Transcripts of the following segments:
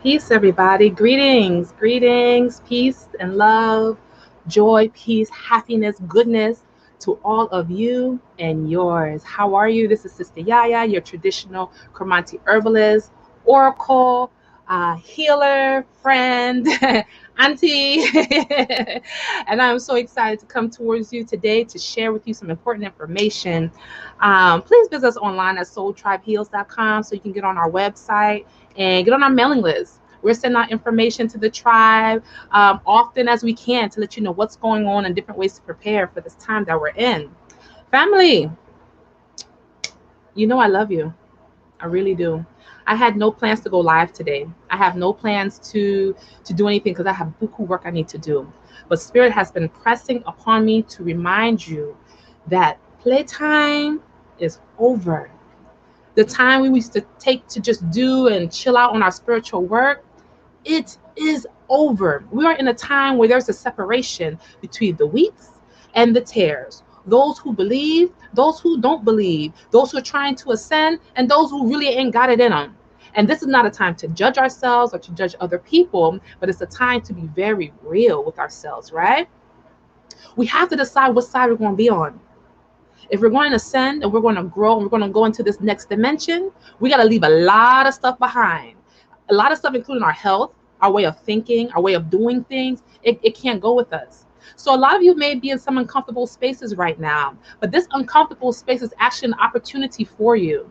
Peace, everybody. Greetings, greetings, peace and love, joy, peace, happiness, goodness to all of you and yours. How are you? This is Sistah Yaya, your traditional Kromanti herbalist, oracle, healer, friend, auntie. And I'm so excited to come towards you today to share with you some important information. Please visit us online at soultribeheals.com so you can get on our website and get on our mailing list. We're sending out information to the tribe often as we can to let you know what's going on and different ways to prepare for this time that we're in. Family, you know I love you. I really do. I had no plans to go live today. I have no plans to do anything because I have buku work I need to do. But Spirit has been pressing upon me to remind you that playtime is over. The time we used to take to just do and chill out on our spiritual work, it is over. We are in a time where there's a separation between the wheats and the tares. Those who believe, those who don't believe, those who are trying to ascend, and those who really ain't got it in them. And this is not a time to judge ourselves or to judge other people, but it's a time to be very real with ourselves, right? We have to decide what side we're going to be on. If we're going to ascend and we're going to grow and we're going to go into this next dimension, we got to leave a lot of stuff behind. A lot of stuff, including our health, our way of thinking, our way of doing things. It can't go with us. So a lot of you may be in some uncomfortable spaces right now, but this uncomfortable space is actually an opportunity for you.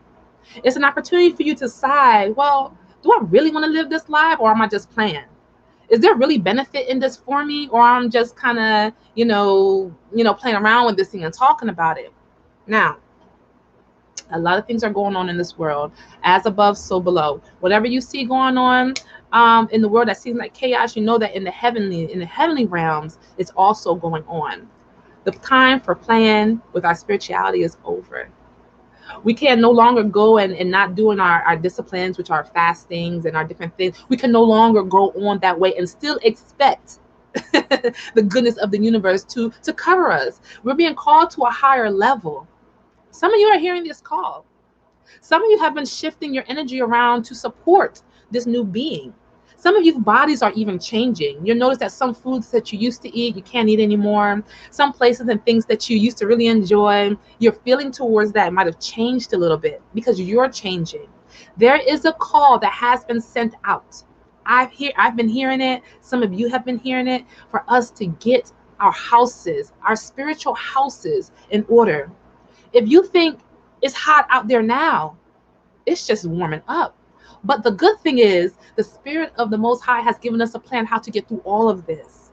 It's an opportunity for you to decide, well, do I really want to live this life or am I just playing? Is there really benefit in this for me, or I'm just kind of, playing around with this thing and talking about it? Now, a lot of things are going on in this world, as above, so below. Whatever you see going on in the world that seems like chaos, you know that in the heavenly realms, it's also going on. The time for playing with our spirituality is over. We can no longer go and not doing our disciplines, which are fastings and our different things. We can no longer go on that way and still expect the goodness of the universe to cover us. We're being called to a higher level. Some of you are hearing this call. Some of you have been shifting your energy around to support this new being. Some of your bodies are even changing. You'll notice that some foods that you used to eat, you can't eat anymore. Some places and things that you used to really enjoy, your feeling towards that might have changed a little bit because you're changing. There is a call that has been sent out. I've been hearing it. Some of you have been hearing it, for us to get our houses, our spiritual houses, in order. If you think it's hot out there now, it's just warming up. But the good thing is the Spirit of the Most High has given us a plan how to get through all of this.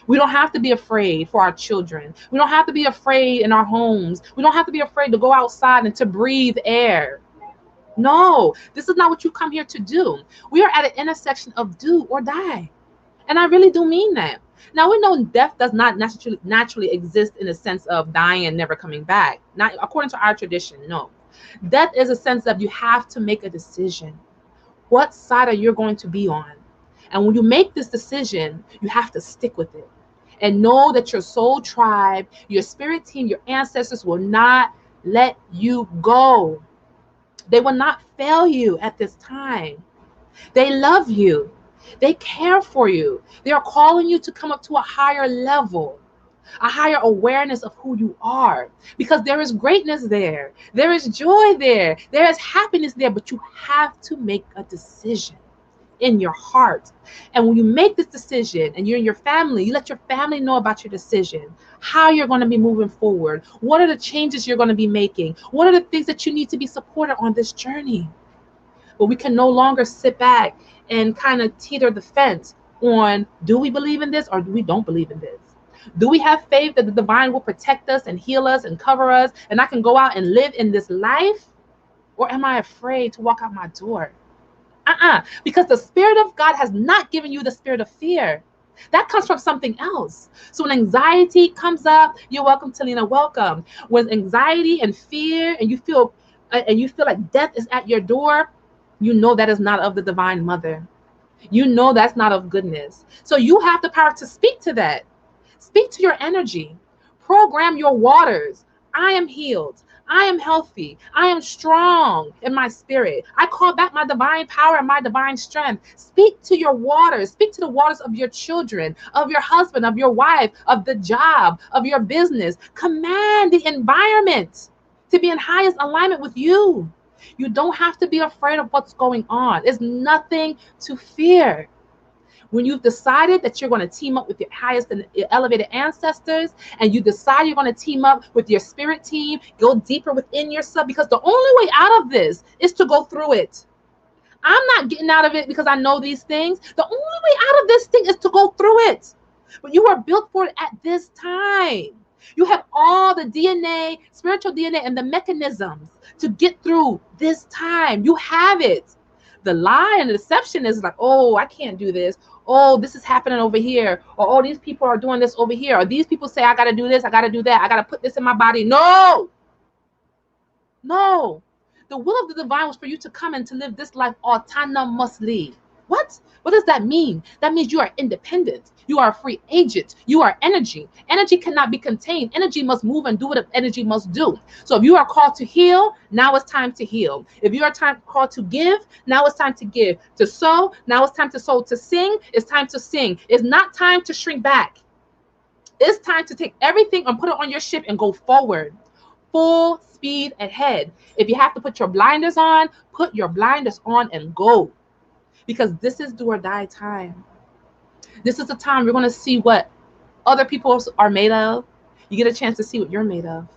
We don't have to be afraid for our children. We don't have to be afraid in our homes. We don't have to be afraid to go outside and to breathe air. No, this is not what you come here to do. We are at an intersection of do or die. And I really do mean that. Now, we know death does not naturally exist in the sense of dying and never coming back. Not according to our tradition, no. Death is a sense of you have to make a decision. What side are you going to be on? And when you make this decision, you have to stick with it. And know that your soul tribe, your spirit team, your ancestors will not let you go. They will not fail you at this time. They love you. They care for you. They are calling you to come up to a higher level, a higher awareness of who you are, because there is greatness there. There is joy there. There is happiness there, but you have to make a decision in your heart. And when you make this decision and you're in your family, you let your family know about your decision, how you're going to be moving forward. What are the changes you're going to be making? What are the things that you need to be supported on this journey? But we can no longer sit back and kind of teeter the fence on, do we believe in this or do we don't believe in this? Do we have faith that the divine will protect us and heal us and cover us and I can go out and live in this life? Or am I afraid to walk out my door? Because the Spirit of God has not given you the spirit of fear. That comes from something else. So when anxiety comes up, you're welcome, Talina, welcome. When anxiety and fear and you feel like death is at your door, you know that is not of the divine mother. You know that's not of goodness. So you have the power to speak to that. Speak to your energy. Program your waters. I am healed. I am healthy. I am strong in my spirit. I call back my divine power and my divine strength. Speak to your waters. Speak to the waters of your children, of your husband, of your wife, of the job, of your business. Command the environment to be in highest alignment with you. You don't have to be afraid of what's going on. There's nothing to fear. When you've decided that you're going to team up with your highest and elevated ancestors, and you decide you're going to team up with your spirit team, go deeper within yourself, because the only way out of this is to go through it. I'm not getting out of it because I know these things. The only way out of this thing is to go through it. But you are built for it at this time. You have all the DNA, spiritual DNA, and the mechanisms to get through this time. You have it. The lie and the deception is like, oh, I can't do this. Oh, this is happening over here. Or, oh, these people are doing this over here. Or these people say, I got to do this. I got to do that. I got to put this in my body. No. No. The will of the divine was for you to come and to live this life autonomously. What? What does that mean? That means you are independent. You are a free agent. You are energy. Energy cannot be contained. Energy must move and do what energy must do. So if you are called to heal, now it's time to heal. If you are called to give, now it's time to give. To sow, now it's time to sow. To sing, it's time to sing. It's not time to shrink back. It's time to take everything and put it on your ship and go forward. Full speed ahead. If you have to put your blinders on, put your blinders on and go. Because this is do or die time. This is the time we're going to see what other people are made of. You get a chance to see what you're made of.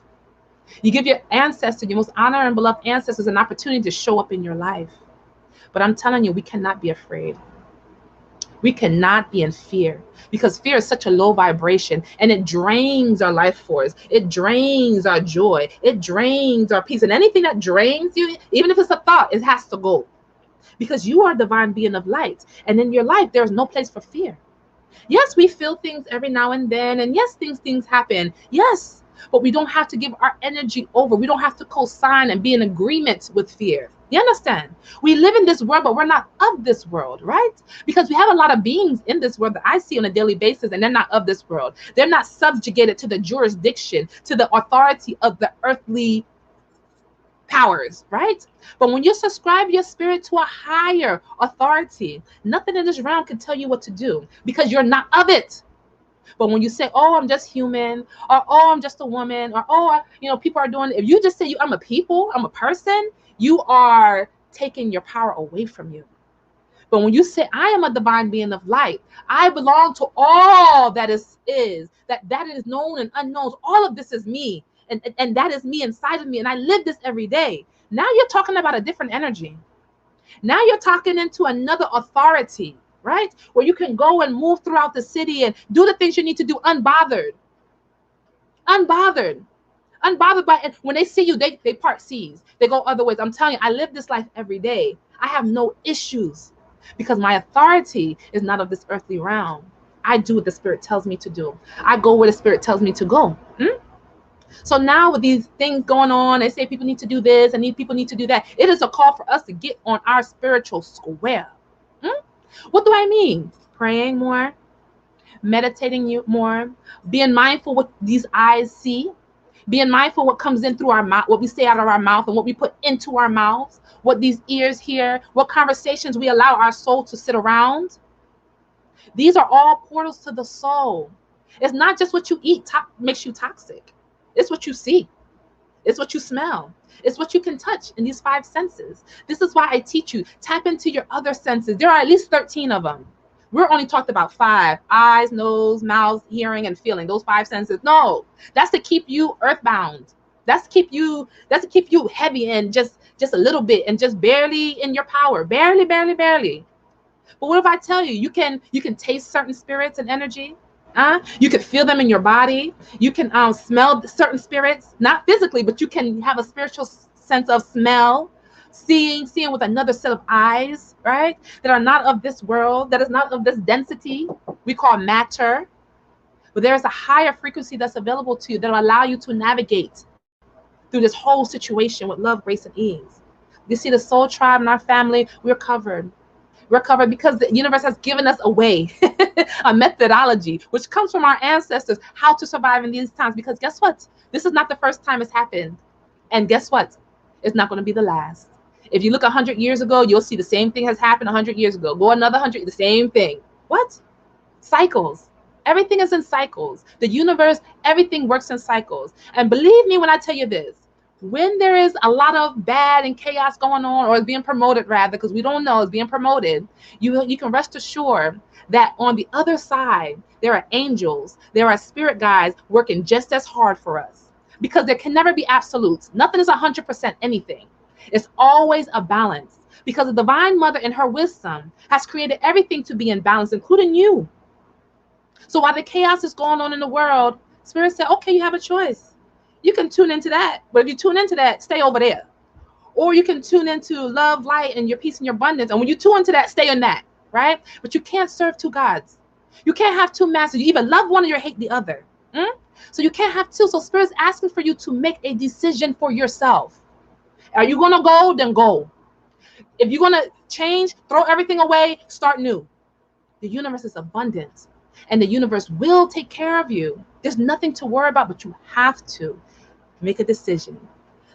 You give your ancestors, your most honored and beloved ancestors, an opportunity to show up in your life. But I'm telling you, we cannot be afraid. We cannot be in fear, because fear is such a low vibration, and it drains our life force. It drains our joy. It drains our peace. And anything that drains you, even if it's a thought, it has to go. Because you are a divine being of light. And in your life, there's no place for fear. Yes, we feel things every now and then. And yes, things happen. Yes, but we don't have to give our energy over. We don't have to co-sign and be in agreement with fear. You understand? We live in this world, but we're not of this world, right? Because we have a lot of beings in this world that I see on a daily basis, and they're not of this world. They're not subjugated to the jurisdiction, to the authority of the earthly powers, right? But when you subscribe your spirit to a higher authority, nothing in this realm can tell you what to do, because you're not of it. But when you say, oh, I'm just human, or oh, I'm just a woman, or oh, people are doing it. If you just say I'm a person, you are taking your power away from you. But when you say, I am a divine being of light, I belong to all that is that is known and unknown. All of this is me. And that is me inside of me. And I live this every day. Now you're talking about a different energy. Now you're talking into another authority, right? Where you can go and move throughout the city and do the things you need to do unbothered. Unbothered by it. When they see you, they part seas. They go other ways. I'm telling you, I live this life every day. I have no issues because my authority is not of this earthly realm. I do what the spirit tells me to do. I go where the spirit tells me to go. So now with these things going on, they say people need to do this and people need to do that. It is a call for us to get on our spiritual square. What do I mean? Praying more, meditating more, being mindful what these eyes see, being mindful what comes in through our mouth, what we say out of our mouth and what we put into our mouths, what these ears hear, what conversations we allow our soul to sit around. These are all portals to the soul. It's not just what you eat makes you toxic. It's what you see. It's what you smell. It's what you can touch in these 5 senses. This is why I teach you, tap into your other senses. There are at least 13 of them. We're only talked about 5: eyes, nose, mouth, hearing, and feeling. Those 5 senses. No, that's to keep you earthbound. That's to keep you heavy and just a little bit and just barely in your power. Barely. But what if I tell you, you can taste certain spirits and energy? You can feel them in your body. You can smell certain spirits, not physically, but you can have a spiritual sense of smell, seeing with another set of eyes, right? That are not of this world, that is not of this density we call matter. But there is a higher frequency that's available to you that will allow you to navigate through this whole situation with love, grace, and ease. You see, the soul tribe in our family, we're covered. We're covered because the universe has given us a way, a methodology, which comes from our ancestors, how to survive in these times. Because guess what? This is not the first time it's happened. And guess what? It's not going to be the last. If you look 100 years ago, you'll see the same thing has happened 100 years ago. Go another 100, the same thing. What? Cycles. Everything is in cycles. The universe, everything works in cycles. And believe me when I tell you this, when there is a lot of bad and chaos going on, or it's being promoted rather, because we don't know, it's being promoted, you can rest assured that on the other side, there are angels, there are spirit guides working just as hard for us. Because there can never be absolutes. Nothing is 100% anything. It's always a balance. Because the Divine Mother in her wisdom has created everything to be in balance, including you. So while the chaos is going on in the world, Spirit said, okay, you have a choice. You can tune into that. But if you tune into that, stay over there. Or you can tune into love, light, and your peace and your abundance. And when you tune into that, stay in that, right? But you can't serve two gods. You can't have two masters. You either love one or you hate the other. So you can't have two. So Spirit's asking for you to make a decision for yourself. Are you going to go? Then go. If you're going to change, throw everything away, start new. The universe is abundant. And the universe will take care of you. There's nothing to worry about, but you have to make a decision.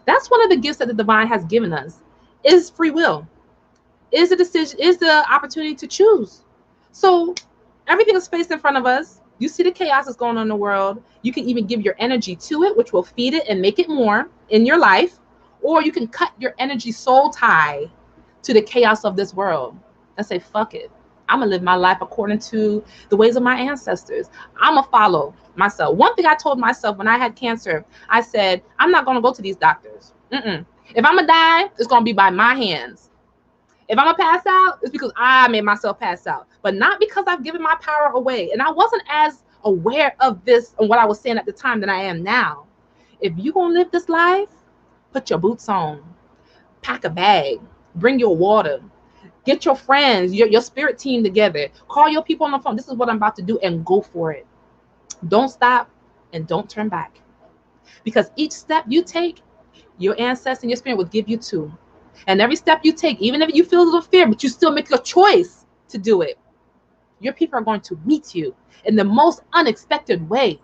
That's one of the gifts that the divine has given us, is free will, is the decision, is the opportunity to choose. So everything is placed in front of us. You see the chaos that's going on in the world. You can even give your energy to it, which will feed it and make it more in your life. Or you can cut your energy soul tie to the chaos of this world and say, fuck it. I'm going to live my life according to the ways of my ancestors. I'm going to follow myself. One thing I told myself when I had cancer, I said, I'm not going to go to these doctors. If I'm going to die, it's going to be by my hands. If I'm going to pass out, it's because I made myself pass out. But not because I've given my power away. And I wasn't as aware of this and what I was saying at the time than I am now. If you're going to live this life, put your boots on. Pack a bag. Bring your water. Get your friends, your spirit team together. Call your people on the phone. This is what I'm about to do, and go for it. Don't stop and don't turn back. Because each step you take, your ancestor and your spirit will give you two. And every step you take, even if you feel a little fear, but you still make a choice to do it, your people are going to meet you in the most unexpected way.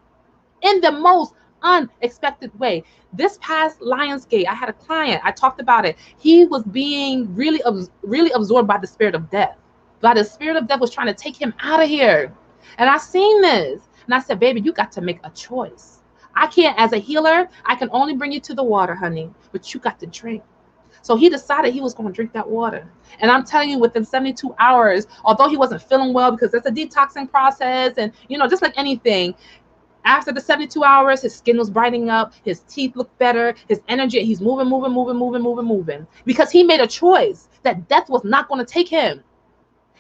In the most unexpected way. This past Lionsgate, I had a client, I talked about it. He was being really absorbed by the spirit of death. By the spirit of death was trying to take him out of here. And I seen this. And I said, baby, you got to make a choice. I can't, as a healer, I can only bring you to the water, honey. But you got to drink. So he decided he was going to drink that water. And I'm telling you, within 72 hours, although he wasn't feeling well because that's a detoxing process, and, you know, just like anything, after the 72 hours, his skin was brightening up, his teeth looked better, his energy, he's moving. Because he made a choice that death was not going to take him.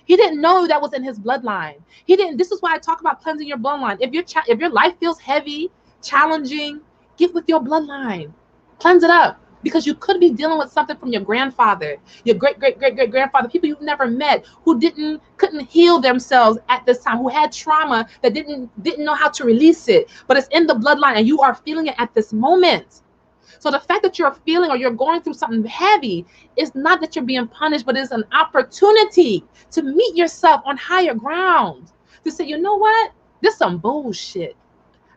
He didn't know that was in his bloodline. This is why I talk about cleansing your bloodline. If your life feels heavy, challenging, get with your bloodline. Cleanse it up. Because you could be dealing with something from your grandfather, your great-great-great-great-grandfather, people you've never met who couldn't heal themselves at this time, who had trauma that didn't know how to release it. But it's in the bloodline and you are feeling it at this moment. So the fact that you're feeling or you're going through something heavy is not that you're being punished, but it's an opportunity to meet yourself on higher ground. To say, you know what? This is some bullshit.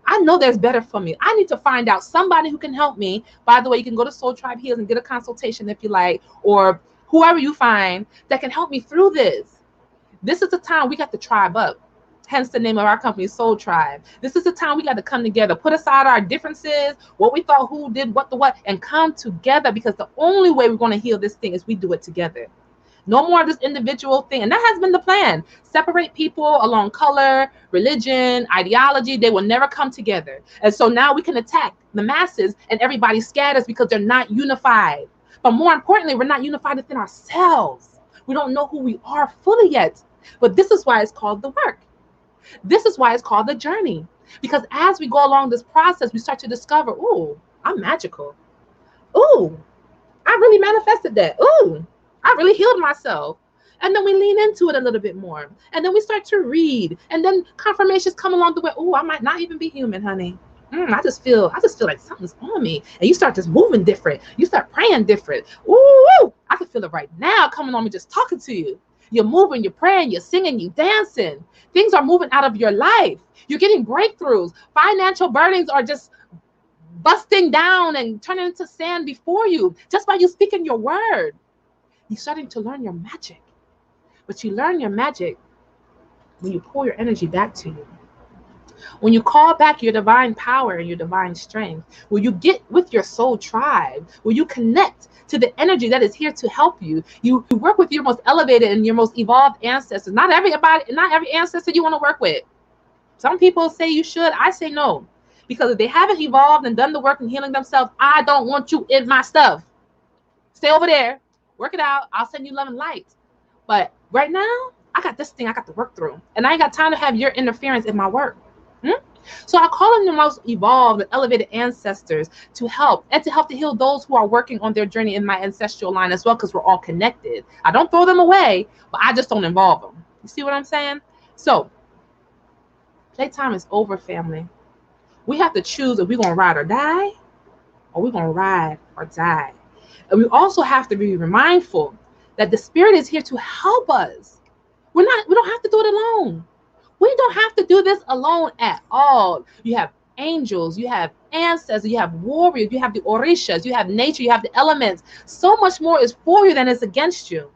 I know there's better for me. I need to find out somebody who can help me. By the way, you can go to Soul Tribe Heals and get a consultation if you like, or whoever you find that can help me through this. This is the time we got to tribe up. Hence the name of our company, Soul Tribe. This is the time we got to come together, put aside our differences, what we thought, who did what, and come together, because the only way we're going to heal this thing is we do it together. No more of this individual thing. And that has been the plan. Separate people along color, religion, ideology. They will never come together. And so now we can attack the masses and everybody scatters because they're not unified. But more importantly, we're not unified within ourselves. We don't know who we are fully yet. But this is why it's called the work. This is why it's called the journey. Because as we go along this process, we start to discover, ooh, I'm magical. Ooh, I really manifested that. Ooh, I really healed myself. And then we lean into it a little bit more. And then we start to read. And then confirmations come along the way. Oh, I might not even be human, honey. I just feel like something's on me. And you start just moving different. You start praying different. Ooh, I can feel it right now coming on me just talking to you. You're moving, you're praying, you're singing, you're dancing. Things are moving out of your life. You're getting breakthroughs. Financial burdens are just busting down and turning into sand before you just by you speaking your word. You're starting to learn your magic. But you learn your magic when you pull your energy back to you. When you call back your divine power and your divine strength, when you get with your soul tribe, when you connect to the energy that is here to help you, you work with your most elevated and your most evolved ancestors. Not every ancestor you want to work with. Some people say you should. I say no. Because if they haven't evolved and done the work and healing themselves, I don't want you in my stuff. Stay over there. Work it out. I'll send you love and light. But right now, I got this thing I got to work through. And I ain't got time to have your interference in my work. So I call on the most evolved and elevated ancestors to help and to help to heal those who are working on their journey in my ancestral line as well, because we're all connected. I don't throw them away, but I just don't involve them. You see what I'm saying? So playtime is over, family. We have to choose if we're going to ride or die, or we're going to ride or die. And we also have to be mindful that the spirit is here to help us. We don't have to do it alone. We don't have to do this alone at all. You have angels, you have ancestors, you have warriors, you have the orishas, you have nature, you have the elements. So much more is for you than is against you.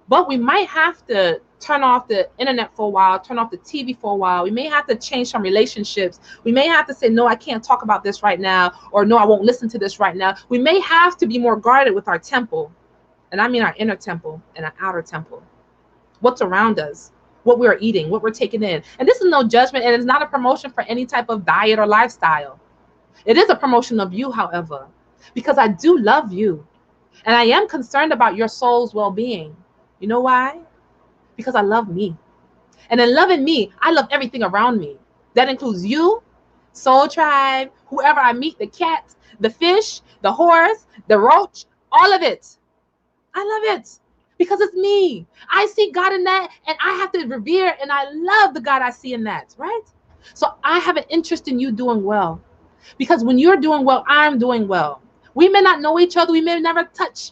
But we might have to turn off the internet for a while, turn off the TV for a while. We may have to change some relationships. We may have to say, no, I can't talk about this right now, or no, I won't listen to this right now. We may have to be more guarded with our temple. And I mean our inner temple and our outer temple. What's around us, what we're eating, what we're taking in. And this is no judgment, and it's not a promotion for any type of diet or lifestyle. It is a promotion of you, however, because I do love you. And I am concerned about your soul's well-being. You know why? Because I love me. And in loving me, I love everything around me. That includes you, soul tribe, whoever I meet, the cat, the fish, the horse, the roach, all of it. I love it. Because it's me. I see God in that, and I have to revere, and I love the God I see in that, right? So I have an interest in you doing well. Because when you're doing well, I'm doing well. We may not know each other. We may never touch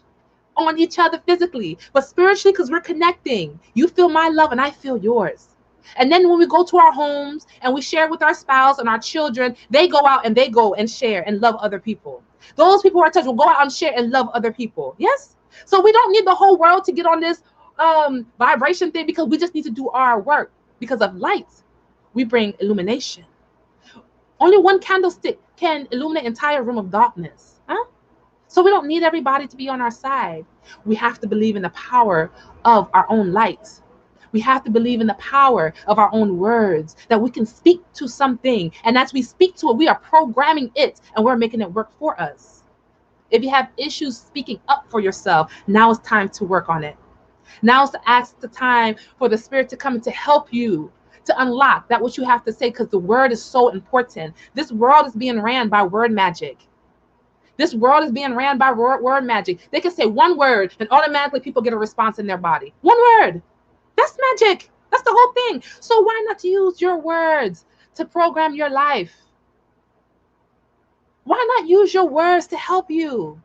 on each other physically, but spiritually, because we're connecting. You feel my love, and I feel yours. And then when we go to our homes, and we share with our spouse and our children, they go out and they go and share and love other people. Those people who are touched will go out and share and love other people. Yes? So we don't need the whole world to get on this vibration thing, because we just need to do our work. Because of light, we bring illumination. Only one candlestick can illuminate an entire room of darkness. So we don't need everybody to be on our side. We have to believe in the power of our own light. We have to believe in the power of our own words, that we can speak to something. And as we speak to it, we are programming it, and we're making it work for us. If you have issues speaking up for yourself, now it's time to work on it. Now is the time for the spirit to come and to help you to unlock that what you have to say, because the word is so important. This world is being ran by word magic. This world is being ran by word magic. They can say one word and automatically people get a response in their body. One word. That's magic. That's the whole thing. So why not use your words to program your life? Why not use your words to help you?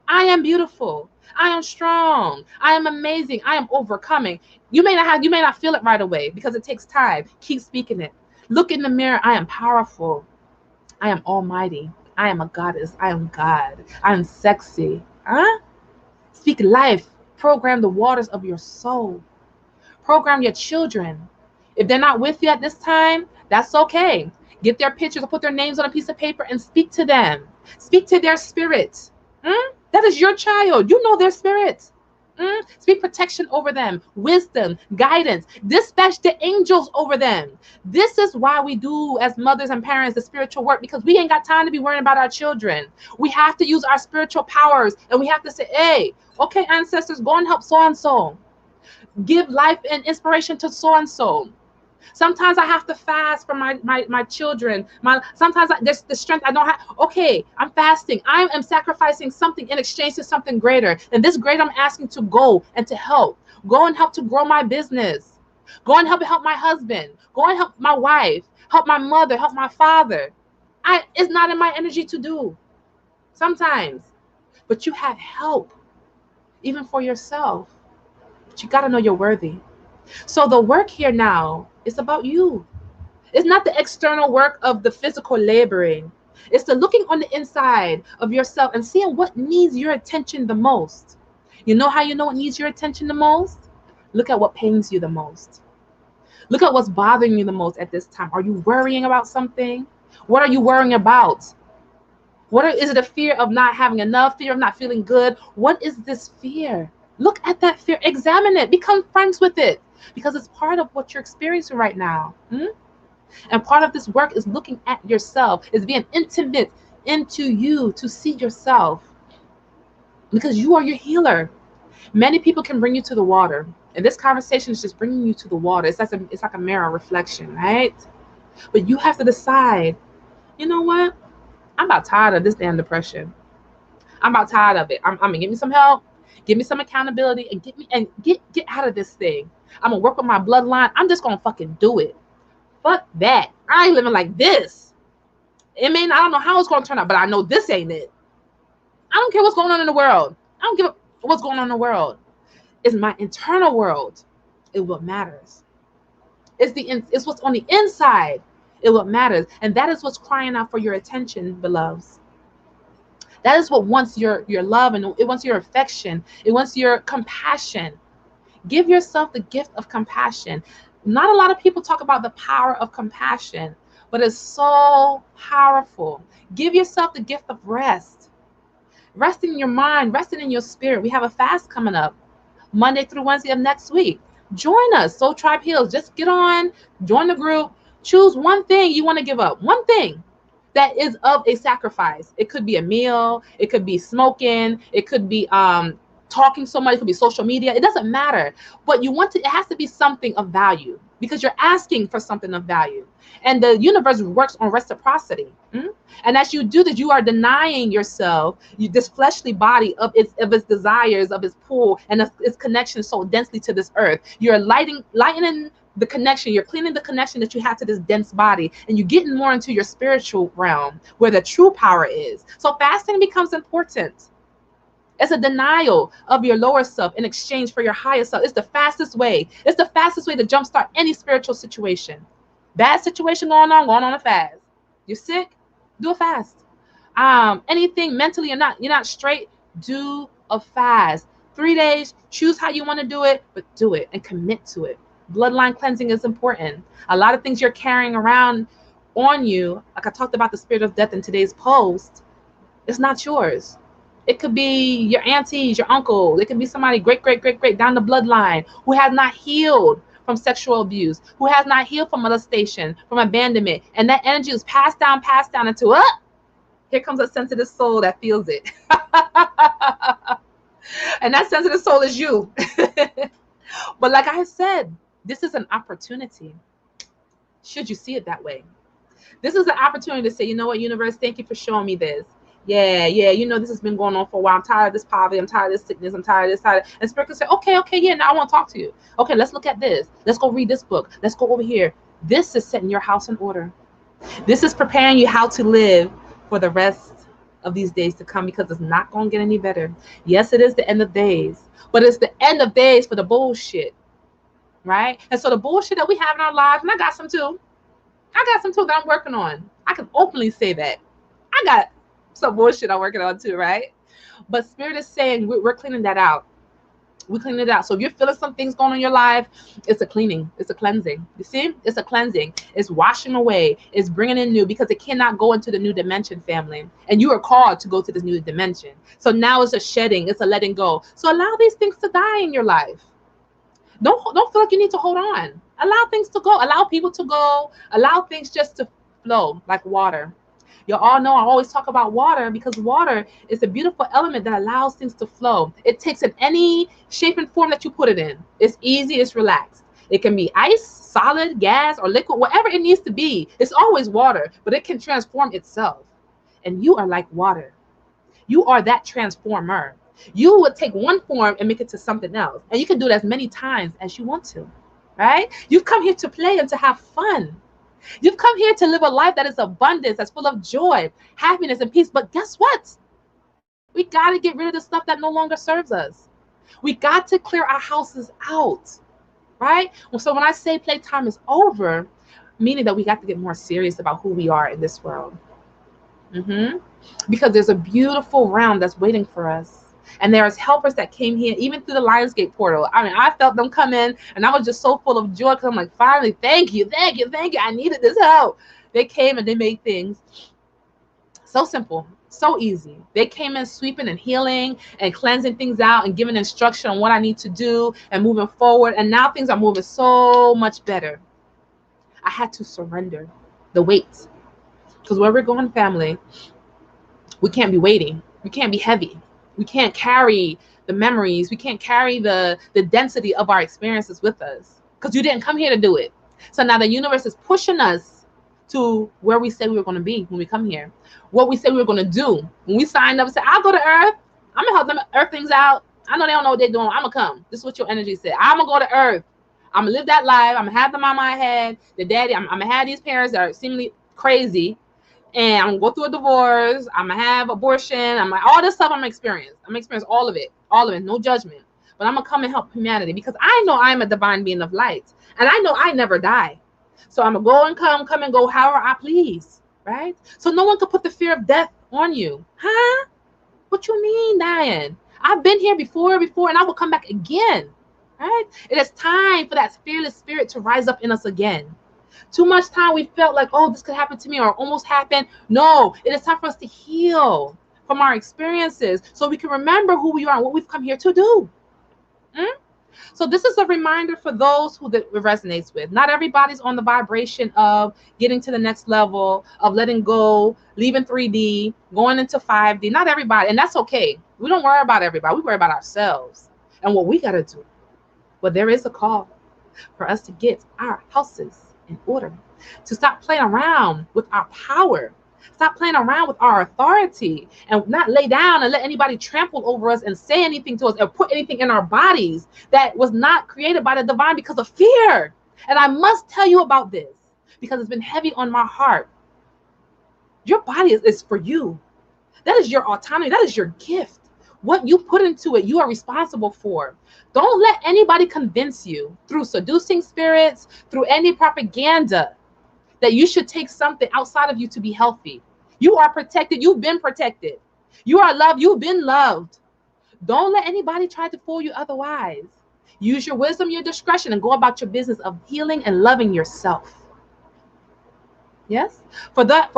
I am beautiful. I am strong. I am amazing. I am overcoming. You may not feel it right away, because it takes time. Keep speaking it. Look in the mirror. I am powerful. I am almighty. I am a goddess. I am God. I am sexy. Speak life. Program the waters of your soul. Program your children. If they're not with you at this time, that's okay. Get their pictures or put their names on a piece of paper and speak to them. Speak to their spirit. That is your child. You know their spirit. Speak protection over them, wisdom, guidance. Dispatch the angels over them. This is why we do, as mothers and parents, the spiritual work, because we ain't got time to be worrying about our children. We have to use our spiritual powers, and we have to say, hey, okay, ancestors, go and help so-and-so. Give life and inspiration to so-and-so. Sometimes I have to fast for my children. Sometimes there's the strength I don't have. Okay, I'm fasting. I am sacrificing something in exchange to something greater. And this greater I'm asking to go and to help. Go and help to grow my business. Go and help my husband. Go and help my wife. Help my mother. Help my father. It's not in my energy to do. Sometimes. But you have help. Even for yourself. But you got to know you're worthy. So the work here now is about you. It's not the external work of the physical laboring. It's the looking on the inside of yourself and seeing what needs your attention the most. You know how you know what needs your attention the most? Look at what pains you the most. Look at what's bothering you the most at this time. Are you worrying about something? What are you worrying about? Is it a fear of not having enough, fear of not feeling good? What is this fear? Look at that fear, examine it, become friends with it, because it's part of what you're experiencing right now. And part of this work is looking at yourself, is being intimate into you to see yourself, because you are your healer. Many people can bring you to the water, and this conversation is just bringing you to the water. It's like a mirror reflection, right? But you have to decide, you know what? I'm about tired of this damn depression. I'm about tired of it. I'm gonna give me some help, give me some accountability, and get out of this thing. I'm gonna work with my bloodline. I'm just gonna fucking do it. Fuck that. I ain't living like this. I don't know how it's gonna turn out, but I know this ain't it. I don't care what's going on in the world. I don't give a what's going on in the world. It's my internal world. It's what matters. It's what's on the inside. It's what matters. And that is what's crying out for your attention, beloveds. That is what wants your love, and it wants your affection. It wants your compassion. Give yourself the gift of compassion. Not a lot of people talk about the power of compassion, but it's so powerful. Give yourself the gift of rest. Resting in your mind, resting in your spirit. We have a fast coming up Monday through Wednesday of next week. Join us, Soul Tribe Heals. Just get on, join the group. Choose one thing you want to give up. One thing that is of a sacrifice. It could be a meal. It could be smoking. It could be talking so much. It could be social media. It doesn't matter. But it has to be something of value, because you're asking for something of value. And the universe works on reciprocity. And as you do this, you are denying yourself this fleshly body of its desires, of its pull, and its connection so densely to this earth. You're lightening the connection. You're cleaning the connection that you have to this dense body, and you're getting more into your spiritual realm where the true power is. So fasting becomes important. It's a denial of your lower self in exchange for your higher self. It's the fastest way. It's the fastest way to jumpstart any spiritual situation. Bad situation going on a fast. You're sick, do a fast. Anything mentally you're not straight, do a fast. 3 days, choose how you want to do it, but do it and commit to it. Bloodline cleansing is important. A lot of things you're carrying around on you, like I talked about the spirit of death in today's post, it's not yours. It could be your aunties, your uncle. It could be somebody great down the bloodline who has not healed from sexual abuse, who has not healed from molestation, from abandonment. And that energy is passed down into, here comes a sensitive soul that feels it. And that sensitive soul is you. But like I said, this is an opportunity. Should you see it that way? This is an opportunity to say, you know what, universe, thank you for showing me this. Yeah, this has been going on for a while. I'm tired of this poverty. I'm tired of this sickness. I'm tired of this. And Spirit can say, okay, yeah, now I want to talk to you. Okay, let's look at this. Let's go read this book. Let's go over here. This is setting your house in order. This is preparing you how to live for the rest of these days to come, because it's not going to get any better. Yes, it is the end of days, but it's the end of days for the bullshit, right? And so the bullshit that we have in our lives, and I got some too that I'm working on. I can openly say that. I got some bullshit I'm working on too, right? But Spirit is saying we're cleaning that out. We're cleaning it out. So if you're feeling some things going on in your life, it's a cleaning. It's a cleansing. You see? It's a cleansing. It's washing away. It's bringing in new, because it cannot go into the new dimension, family. And you are called to go to this new dimension. So now it's a shedding. It's a letting go. So allow these things to die in your life. Don't feel like you need to hold on. Allow things to go. Allow people to go. Allow things just to flow like water. You all know I always talk about water, because water is a beautiful element that allows things to flow. It takes in any shape and form that you put it in. It's easy, it's relaxed. It can be ice, solid, gas, or liquid, whatever it needs to be. It's always water, but it can transform itself. And you are like water. You are that transformer. You would take one form and make it to something else. And you can do it as many times as you want to, right? You've come here to play and to have fun. You've come here to live a life that is abundance, that's full of joy, happiness, and peace. But guess what? We got to get rid of the stuff that no longer serves us. We got to clear our houses out, right? So when I say playtime is over, meaning that we got to get more serious about who we are in this world. Because there's a beautiful realm that's waiting for us. And there's helpers that came here, even through the Lionsgate portal. I mean, I felt them come in, and I was just so full of joy because I'm like, finally, thank you. I needed this help. They came and they made things so simple, so easy. They came in sweeping and healing and cleansing things out and giving instruction on what I need to do and moving forward. And now things are moving so much better. I had to surrender the weight. Because where we're going, family, we can't be weighty. We can't be heavy. We can't carry the memories. We can't carry the density of our experiences with us. Because you didn't come here to do it. So now the universe is pushing us to where we said we were going to be when we come here. What we said we were going to do. When we signed up and said, I'll go to Earth. I'm going to help them earth things out. I know they don't know what they're doing. I'm going to come. This is what your energy said. I'm going to go to Earth. I'm going to live that life. I'm going to have them on my head. The daddy, I'm going to have these parents that are seemingly crazy. And I'm going to go through a divorce. I'm going to have abortion. All this stuff I'm going to experience. I'm going to experience all of it. All of it. No judgment. But I'm going to come and help humanity because I know I'm a divine being of light. And I know I never die. So I'm going to go and come and go however I please. Right? So no one can put the fear of death on you. Huh? What you mean, Diane? I've been here before, and I will come back again. Right? It is time for that fearless spirit to rise up in us again. Too much time we felt like, oh, this could happen to me or almost happened. No, it is time for us to heal from our experiences so we can remember who we are and what we've come here to do. So this is a reminder for those who it resonates with. Not everybody's on the vibration of getting to the next level, of letting go, leaving 3D, going into 5D. Not everybody, and that's okay. We don't worry about everybody. We worry about ourselves and what we got to do. But there is a call for us to get our houses in order, to stop playing around with our power, stop playing around with our authority, and not lay down and let anybody trample over us and say anything to us or put anything in our bodies that was not created by the divine because of fear. And I must tell you about this because it's been heavy on my heart. Your body is for you. That is your autonomy. That is your gift. What you put into it, you are responsible for. Don't let anybody convince you through seducing spirits, through any propaganda, that you should take something outside of you to be healthy. You are protected. You've been protected. You are loved. You've been loved. Don't let anybody try to fool you otherwise. Use your wisdom, your discretion, and go about your business of healing and loving yourself. Yes? For those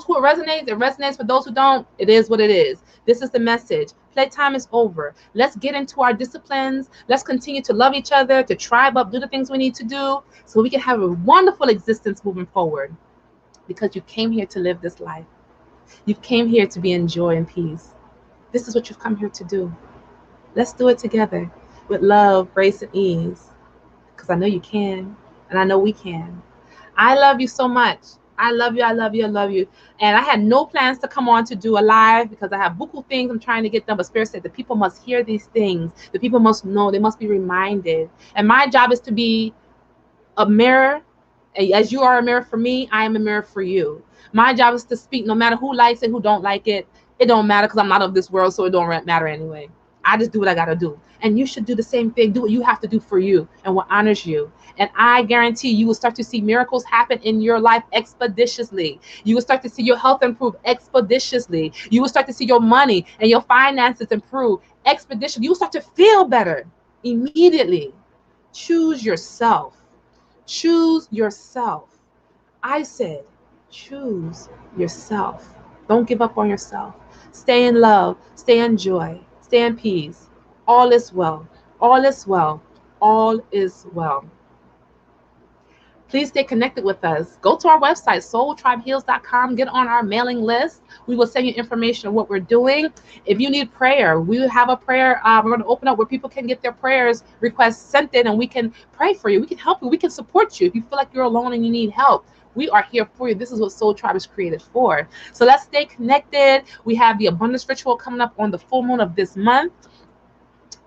who it resonates. For those who don't, it is what it is. This is the message. Playtime is over. Let's get into our disciplines. Let's continue to love each other, to tribe up, do the things we need to do so we can have a wonderful existence moving forward. Because you came here to live this life. You came here to be in joy and peace. This is what you've come here to do. Let's do it together with love, grace, and ease. Because I know you can, and I know we can. I love you so much. I love you. I love you. I love you. And I had no plans to come on to do a live because I have buku things I'm trying to get done. But Spirit said the people must hear these things. The people must know. They must be reminded. And my job is to be a mirror. As you are a mirror for me, I am a mirror for you. My job is to speak no matter who likes it, who don't like it. It don't matter because I'm not of this world, so it don't matter anyway. I just do what I got to do. And you should do the same thing. Do what you have to do for you and what honors you. And I guarantee you will start to see miracles happen in your life expeditiously. You will start to see your health improve expeditiously. You will start to see your money and your finances improve expeditiously. You will start to feel better immediately. Choose yourself. Choose yourself. I said, choose yourself. Don't give up on yourself. Stay in love. Stay in joy. Stay in peace. All is well. All is well. All is well. Please stay connected with us. Go to our website, soultribeheals.com. Get on our mailing list. We will send you information on what we're doing. If you need prayer, we will have a prayer. We're going to open up where people can get their prayers requests sent in, and we can pray for you. We can help you. We can support you. If you feel like you're alone and you need help, we are here for you. This is what Soul Tribe is created for. So let's stay connected. We have the Abundance Ritual coming up on the full moon of this month.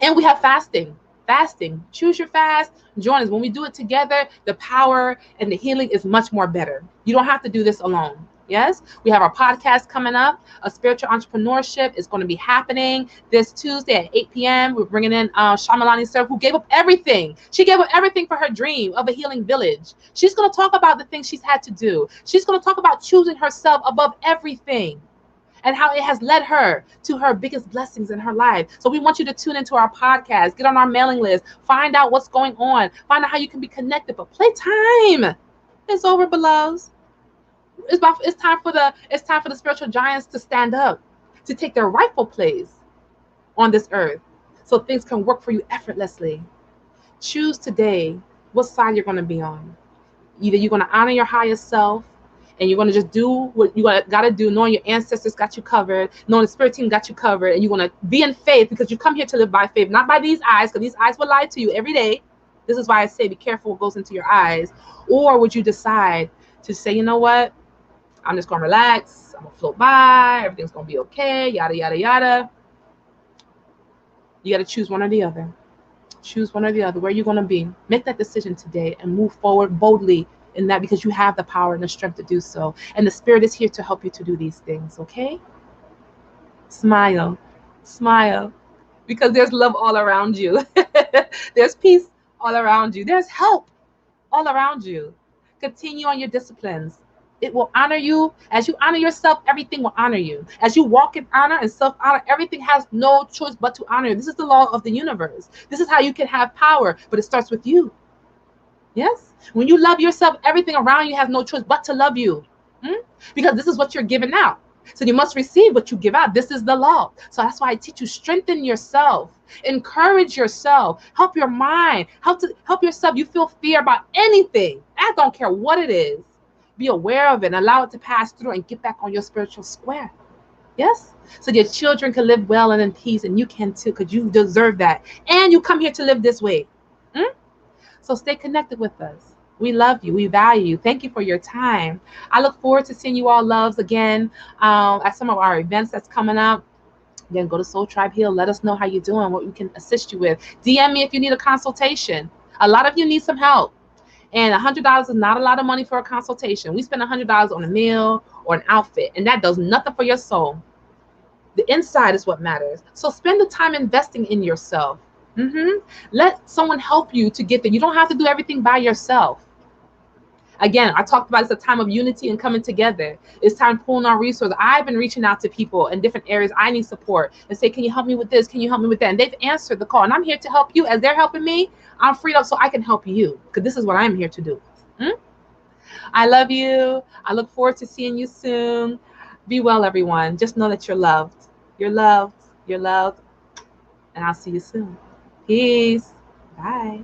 And we have fasting. Fasting. Choose your fast. Join us. When we do it together, the power and the healing is much more better. You don't have to do this alone. Yes, we have our podcast coming up. A spiritual entrepreneurship is going to be happening this Tuesday at 8 p.m. We're bringing in Shaman, who gave up everything. She gave up everything for her dream of a healing village. She's going to talk about the things she's had to do. She's going to talk about choosing herself above everything. and how it has led her to her biggest blessings in her life. So we want you to tune into our podcast, get on our mailing list, find out what's going on, find out how you can be connected. But playtime is over, beloveds. It's time for the spiritual giants to stand up, to take their rightful place on this earth, so things can work for you effortlessly. Choose today what side you're going to be on. Either you're going to honor your higher self, and you're going to just do what you got to do, knowing your ancestors got you covered, knowing the spirit team got you covered, and you're going to be in faith, because you come here to live by faith, not by these eyes, because these eyes will lie to you every day. This is why I say be careful what goes into your eyes. Or would you decide to say, you know what, I'm just going to relax, I'm going to float by, everything's going to be okay, yada, yada, yada. You got to choose one or the other. Choose one or the other. Where are you going to be? Make that decision today and move forward boldly in that, because you have the power and the strength to do so. And the spirit is here to help you to do these things, okay? Smile. Smile. Because there's love all around you. There's peace all around you. There's help all around you. Continue on your disciplines. It will honor you. As you honor yourself, everything will honor you. As you walk in honor and self-honor, everything has no choice but to honor you. This is the law of the universe. This is how you can have power, but it starts with you. Yes? When you love yourself, everything around you has no choice but to love you. Because this is what you're giving out. So you must receive what you give out. This is the law. So that's why I teach you, strengthen yourself, encourage yourself, help your mind, help yourself. You feel fear about anything. I don't care what it is. Be aware of it and allow it to pass through and get back on your spiritual square. Yes? So your children can live well and in peace, and you can too, because you deserve that. And you come here to live this way. So stay connected with us. We love you. We value you. Thank you for your time. I look forward to seeing you all loves again at some of our events that's coming up. Then go to Soul Tribe Heal. Let us know how you're doing, what we can assist you with. DM me if you need a consultation. A lot of you need some help. And $100 is not a lot of money for a consultation. We spend $100 on a meal or an outfit, and that does nothing for your soul. The inside is what matters. So spend the time investing in yourself. Let someone help you to get there. You don't have to do everything by yourself. Again, I talked about it's a time of unity and coming together. It's time pulling our resources. I've been reaching out to people in different areas. I need support, and say, can you help me with this? Can you help me with that? And they've answered the call, and I'm here to help you. As they're helping me, I'm freed up so I can help you, because this is what I'm here to do. I love you. I look forward to seeing you soon. Be well, everyone. Just know that you're loved. You're loved. You're loved. And I'll see you soon. Peace. Bye.